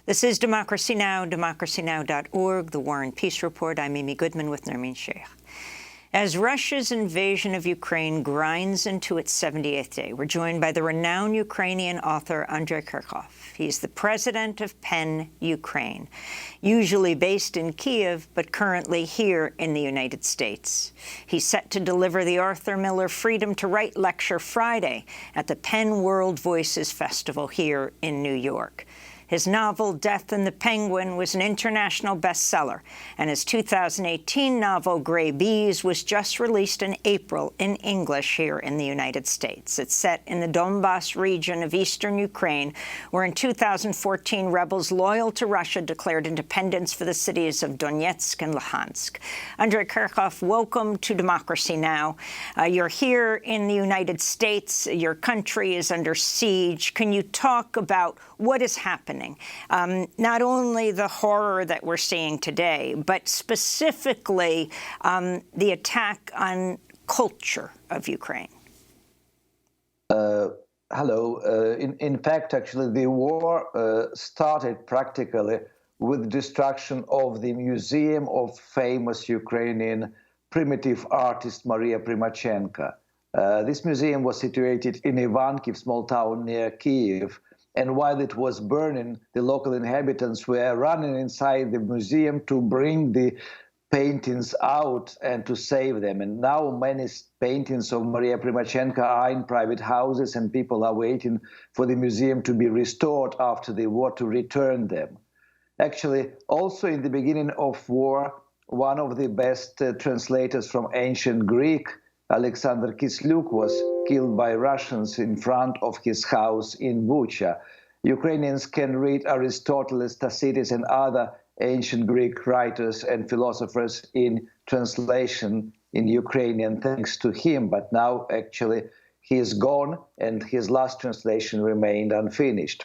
This is Democracy Now!, democracynow.org, the War and Peace Report. I'm Amy Goodman with Nermeen Sheikh. As Russia's invasion of Ukraine grinds into its 78th day, we're joined by the renowned Ukrainian author Andrei Kurkov. He's the president of PEN Ukraine, usually based in Kyiv, but currently here in the United States. He's set to deliver the Arthur Miller Freedom to Write Lecture Friday at the PEN World Voices Festival here in New York. His novel, Death and the Penguin, was an international bestseller, and his 2018 novel, Gray Bees, was just released in April in English here in the United States. It's set in the Donbas region of eastern Ukraine, where in 2014, rebels loyal to Russia declared independence for the cities of Donetsk and Luhansk. Andrei Kurkov, welcome to Democracy Now! You're here in the United States. Your country is under siege. Can you talk about what is happening? Not only the horror that we're seeing today, but specifically the attack on culture of Ukraine. Hello. In fact, actually, the war started practically with destruction of the Museum of famous Ukrainian primitive artist Maria Primachenko. This museum was situated in Ivankiv, small town near Kyiv. And while it was burning, the local inhabitants were running inside the museum to bring the paintings out and to save them. And now many paintings of Maria Primachenko are in private houses, and people are waiting for the museum to be restored after the war to return them. Actually, also in the beginning of war, one of the best translators from ancient Greek, Alexander Kisluk, was killed by Russians in front of his house in Bucha. Ukrainians can read Aristotle, Tacitus, and other ancient Greek writers and philosophers in translation in Ukrainian thanks to him, but now actually he is gone and his last translation remained unfinished.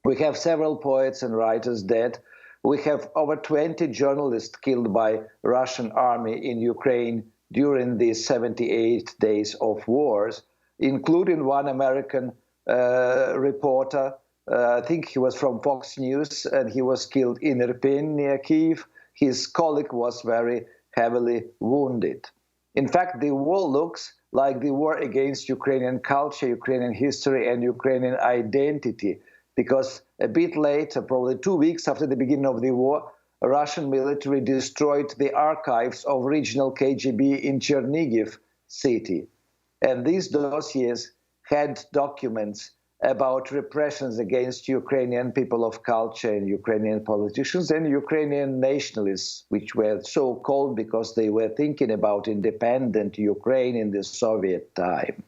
We have several poets and writers dead. We have over 20 journalists killed by Russian army in Ukraine during the 78 days of wars, including one American reporter. I think he was from Fox News, and he was killed in Irpin near Kyiv. His colleague was very heavily wounded. In fact, the war looks like the war against Ukrainian culture, Ukrainian history, and Ukrainian identity, because a bit later, probably 2 weeks after the beginning of the war, Russian military destroyed the archives of regional KGB in Chernihiv city. And these dossiers had documents about repressions against Ukrainian people of culture and Ukrainian politicians and Ukrainian nationalists, which were so called because they were thinking about independent Ukraine in the Soviet time.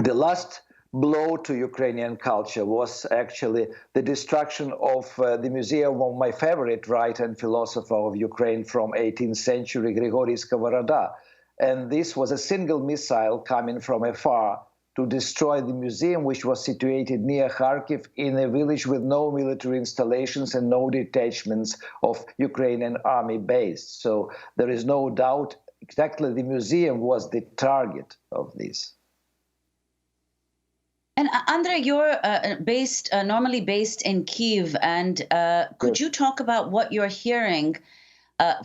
The last blow to Ukrainian culture was actually the destruction of the museum of my favorite writer and philosopher of Ukraine from 18th century, Grigory Skovoroda. And this was a single missile coming from afar to destroy the museum, which was situated near Kharkiv in a village with no military installations and no detachments of Ukrainian army base. So there is no doubt exactly the museum was the target of this. And Andrei, you're normally based in Kyiv, and could you talk about what you're hearing?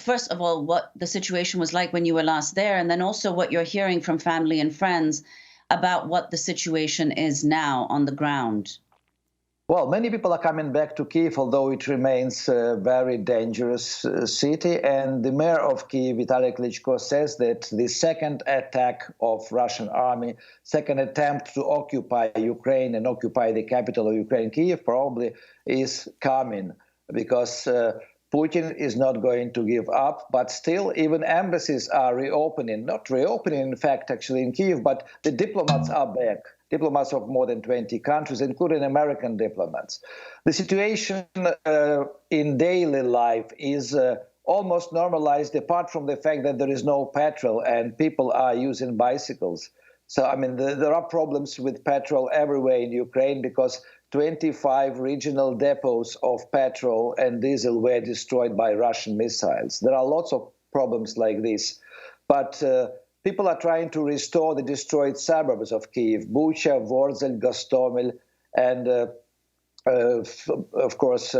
First of all, what the situation was like when you were last there, and then also what you're hearing from family and friends about what the situation is now on the ground. Well, many people are coming back to Kyiv, although it remains a very dangerous city. And the mayor of Kyiv, Vitaly Klitschko, says that the second attack of Russian army, second attempt to occupy Ukraine and occupy the capital of Ukraine, Kyiv, probably is coming, because Putin is not going to give up. But still, even embassies are reopening, not reopening, in fact, actually in Kyiv, but the diplomats are back. Diplomats of more than 20 countries, including American diplomats. The situation in daily life is almost normalized, apart from the fact that there is no petrol and people are using bicycles. So, I mean, there are problems with petrol everywhere in Ukraine because 25 regional depots of petrol and diesel were destroyed by Russian missiles. There are lots of problems like this. But people are trying to restore the destroyed suburbs of Kyiv, Bucha, Vorzel, Gostomel, and of course,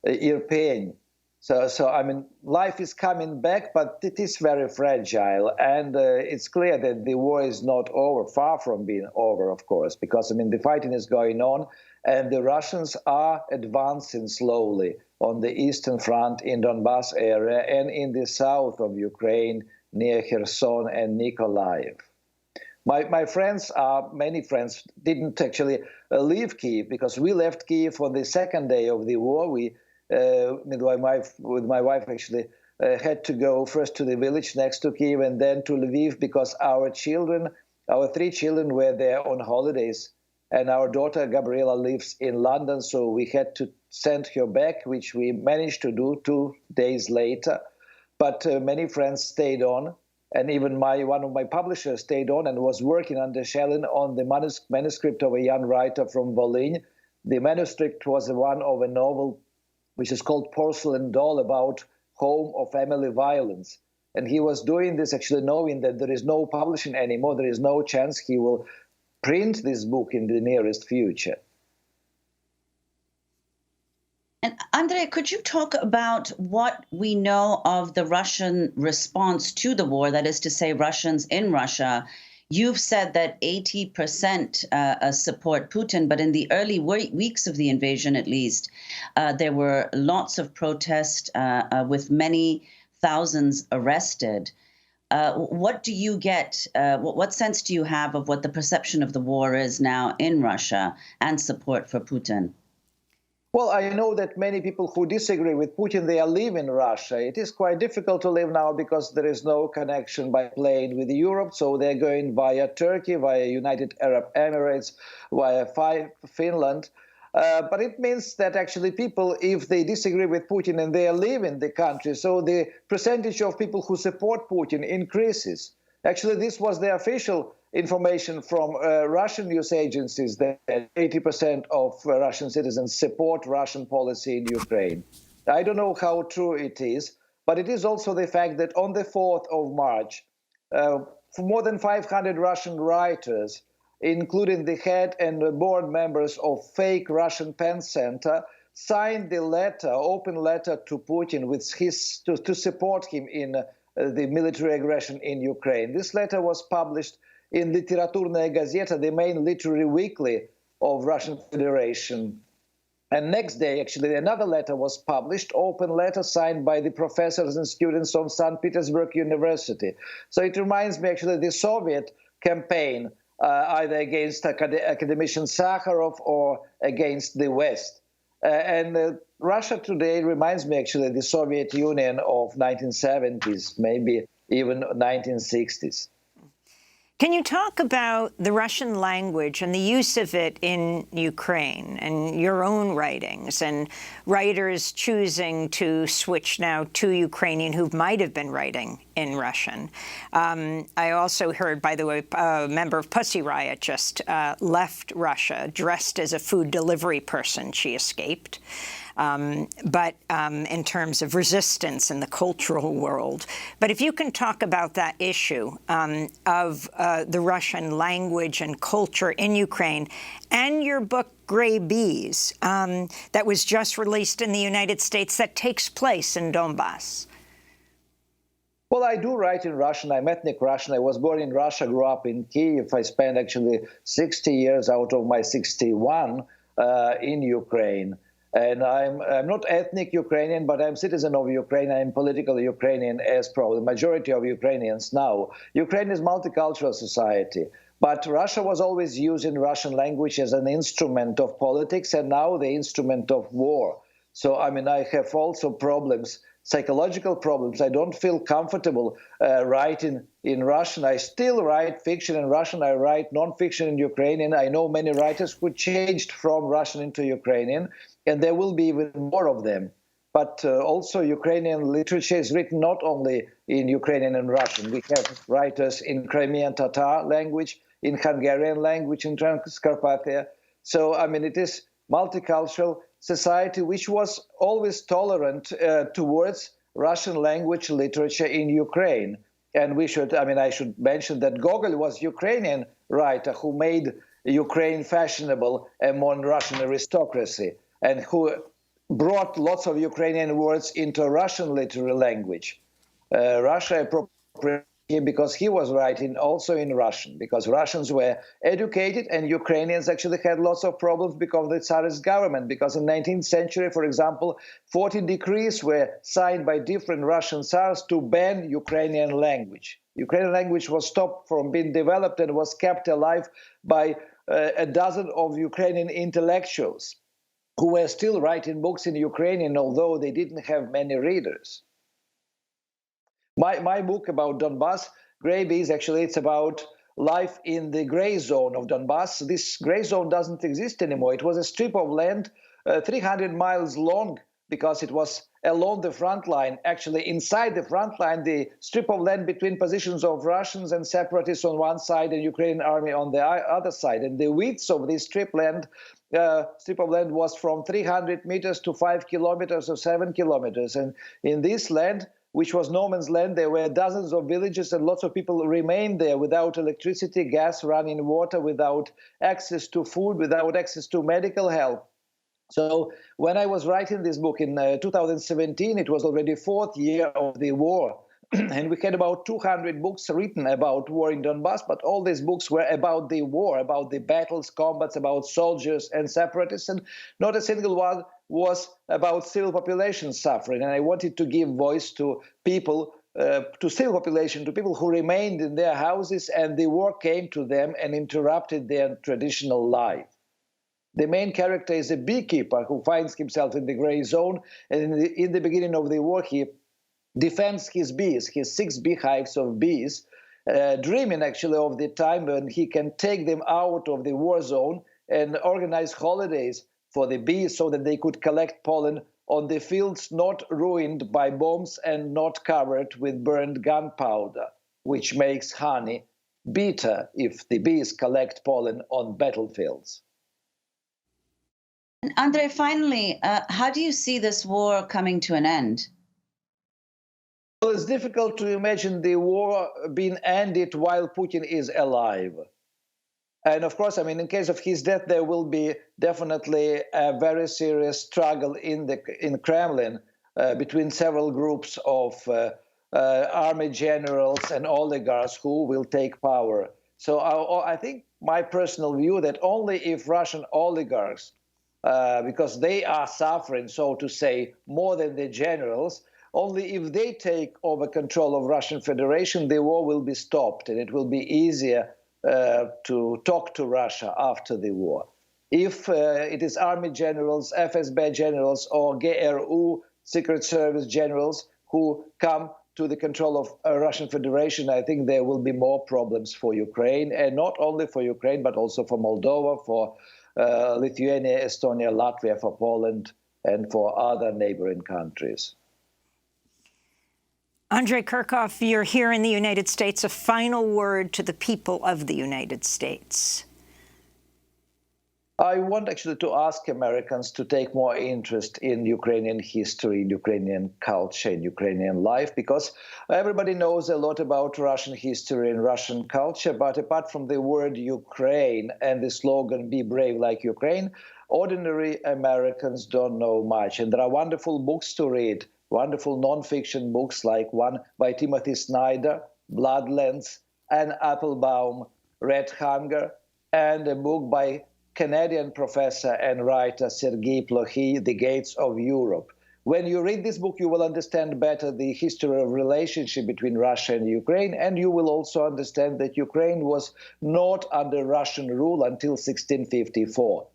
Irpin. So I mean, life is coming back, but it is very fragile, and it's clear that the war is not over, far from being over, of course, because I mean the fighting is going on, and the Russians are advancing slowly on the eastern front in Donbas area and in the south of Ukraine near Kherson and Nikolaev. My friends, many friends, didn't actually leave Kyiv because we left Kyiv on the second day of the war. We, with my wife, actually had to go first to the village next to Kyiv and then to Lviv because our three children were there on holidays. And our daughter, Gabriela, lives in London, so we had to send her back, which we managed to do 2 days later. But many friends stayed on. And even one of my publishers stayed on and was working under Shelin on the manuscript of a young writer from Volyn. The manuscript was one of a novel which is called Porcelain Doll, about home or family violence. And he was doing this actually knowing that there is no publishing anymore. There is no chance he will print this book in the nearest future. And Andrei, could you talk about what we know of the Russian response to the war, that is to say, Russians in Russia? You've said that 80% support Putin, but in the early weeks of the invasion, at least, there were lots of protests with many thousands arrested. What do you get? What sense do you have of what the perception of the war is now in Russia and support for Putin? Well, I know that many people who disagree with Putin, they are living in Russia. It is quite difficult to live now because there is no connection by plane with Europe. So they're going via Turkey, via United Arab Emirates, via Finland. But it means that actually people, if they disagree with Putin and they are leaving the country, so the percentage of people who support Putin increases. Actually, this was the official information from Russian news agencies that 80% of Russian citizens support Russian policy in Ukraine. I don't know how true it is, but it is also the fact that on the 4th of March, more than 500 Russian writers, including the head and the board members of fake Russian Pen Center, signed the letter, open letter to Putin with to support him in the military aggression in Ukraine. This letter was published in Literaturная Gazeta, the main literary weekly of Russian Federation. And next day, actually, another letter was published, open letter signed by the professors and students of St. Petersburg University. So it reminds me, actually, the Soviet campaign, either against academician Sakharov or against the West. Russia today reminds me, actually, the Soviet Union of 1970s, maybe even 1960s. Can you talk about the Russian language and the use of it in Ukraine and your own writings and writers choosing to switch now to Ukrainian who might have been writing in Russian? I also heard, by the way, a member of Pussy Riot just left Russia dressed as a food delivery person. She escaped. But in terms of resistance in the cultural world. But if you can talk about that issue of the Russian language and culture in Ukraine, and your book, Gray Bees, that was just released in the United States, that takes place in Donbas. Well, I do write in Russian. I'm ethnic Russian. I was born in Russia, grew up in Kyiv. I spent actually 60 years out of my 61 in Ukraine. And I'm not ethnic Ukrainian, but I'm citizen of Ukraine. I'm political Ukrainian, as probably the majority of Ukrainians now. Ukraine is a multicultural society, but Russia was always using Russian language as an instrument of politics, and now the instrument of war. So, I mean, I have also problems, psychological problems. I don't feel comfortable writing in Russian. I still write fiction in Russian. I write nonfiction in Ukrainian. I know many writers who changed from Russian into Ukrainian, and there will be even more of them. But also Ukrainian literature is written not only in Ukrainian and Russian. We have writers in Crimean Tatar language, in Hungarian language, in Transcarpathia. So, I mean, it is multicultural society which was always tolerant towards Russian language literature in Ukraine. And we should, I mean, I should mention that Gogol was Ukrainian writer who made Ukraine fashionable among Russian aristocracy, and who brought lots of Ukrainian words into Russian literary language. Russia appropriated him because he was writing also in Russian, because Russians were educated and Ukrainians actually had lots of problems because of the Tsarist government, because in the 19th century, for example, 40 decrees were signed by different Russian Tsars to ban Ukrainian language. Ukrainian language was stopped from being developed and was kept alive by a dozen of Ukrainian intellectuals who were still writing books in Ukrainian, although they didn't have many readers. My book about Donbass, Gray Bees, actually it's about life in the gray zone of Donbass. This gray zone doesn't exist anymore. It was a strip of land 300 miles long because it was along the front line. Actually, inside the front line, the strip of land between positions of Russians and separatists on one side and Ukrainian army on the other side. And the width of this strip of land was from 300 meters to 5 kilometers or 7 kilometers. And in this land, which was no man's land, there were dozens of villages and lots of people remained there without electricity, gas, running water, without access to food, without access to medical help. So when I was writing this book in 2017, it was already fourth year of the war. And we had about 200 books written about war in Donbass, but all these books were about the war, about the battles, combats, about soldiers and separatists, and not a single one was about civil population suffering. And I wanted to give voice to people, to civil population, to people who remained in their houses and the war came to them and interrupted their traditional life. The main character is a beekeeper who finds himself in the gray zone, and in the beginning of the war, he defends his bees, his 6 beehives of bees, dreaming actually of the time when he can take them out of the war zone and organize holidays for the bees so that they could collect pollen on the fields not ruined by bombs and not covered with burned gunpowder, which makes honey bitter if the bees collect pollen on battlefields. And Andrei, finally, how do you see this war coming to an end? Well, it's difficult to imagine the war being ended while Putin is alive. And of course, I mean, in case of his death, there will be definitely a very serious struggle in Kremlin between several groups of army generals and oligarchs who will take power. So I think my personal view that only if Russian oligarchs, because they are suffering, so to say, more than the generals, only if they take over control of Russian Federation, the war will be stopped and it will be easier to talk to Russia after the war. If it is army generals, FSB generals, or GRU, Secret Service generals, who come to the control of Russian Federation, I think there will be more problems for Ukraine, and not only for Ukraine, but also for Moldova, for Lithuania, Estonia, Latvia, for Poland, and for other neighboring countries. Andrei Kurkov, you're here in the United States. A final word to the people of the United States. I want actually to ask Americans to take more interest in Ukrainian history, in Ukrainian culture, in Ukrainian life, because everybody knows a lot about Russian history and Russian culture, but apart from the word Ukraine and the slogan, "Be brave like Ukraine," ordinary Americans don't know much. And there are wonderful books to read, wonderful nonfiction books like one by Timothy Snyder, Bloodlands, Anne Applebaum, Red Hunger, and a book by Canadian professor and writer Sergei Plokhy, The Gates of Europe. When you read this book, you will understand better the history of relationship between Russia and Ukraine, and you will also understand that Ukraine was not under Russian rule until 1654.